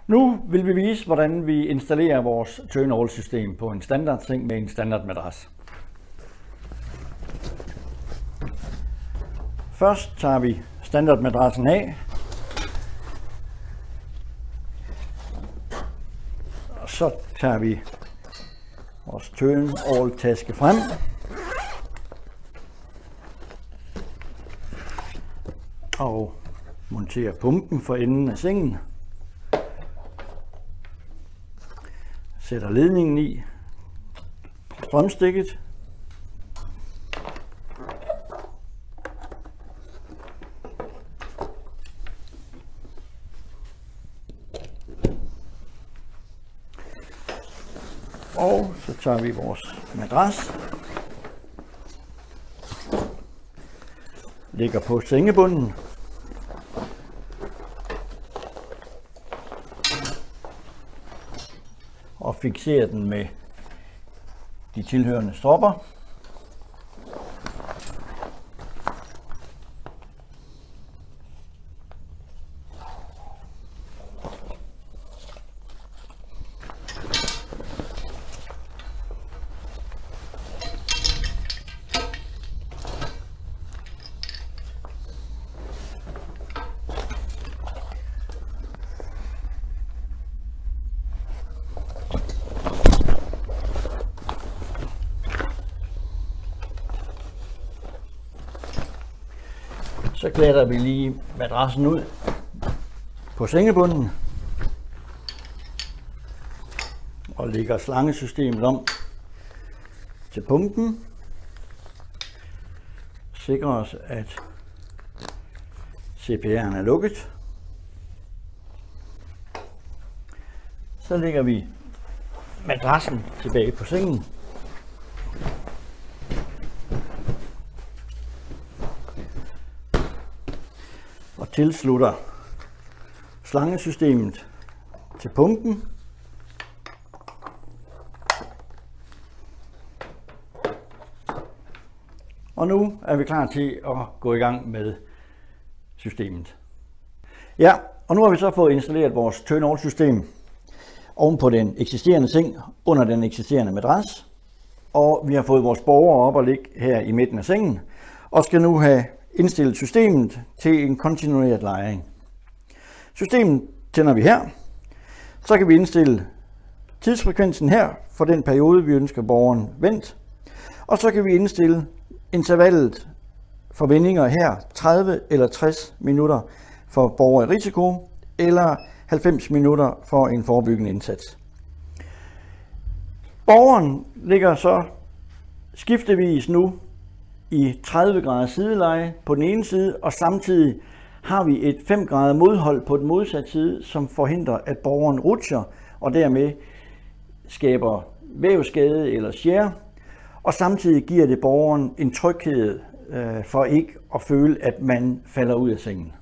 Nu vil vi vise, hvordan vi installerer vores turn-all system på en standardseng med en standardmadras. Først tager vi standardmadrassen af. Og så tager vi vores turn-all taske frem. Og monterer pumpen for enden af sengen. Sætter ledningen i strømstikket. Og så tager vi vores madras. Lægger på sengebunden. Og fikserer den med de tilhørende stropper. Så glatter vi lige madrassen ud på sengebunden og lægger slangesystemet om til pumpen. Sikrer os, at CPR'en er lukket. Så lægger vi madrassen tilbage på sengen. Og tilslutter slangesystemet til pumpen. Og nu er vi klar til at gå i gang med systemet. Ja, og nu har vi så fået installeret vores turn-all system oven på den eksisterende seng under den eksisterende madras. Og vi har fået vores borger op og ligge her i midten af sengen og skal nu have indstillet systemet til en kontinueret lejring. Systemet tænder vi her. Så kan vi indstille tidsfrekvensen her for den periode, vi ønsker borgeren vendt. Og så kan vi indstille intervallet for vendinger her, 30 eller 60 minutter for borger i risiko, eller 90 minutter for en forebyggende indsats. Borgeren ligger så skiftevis nu i 30 grader sideleje på den ene side, og samtidig har vi et 5 grader modhold på den modsatte side, som forhindrer, at borgeren rutscher og dermed skaber vævsskade eller skær, og samtidig giver det borgeren en tryghed for ikke at føle, at man falder ud af sengen.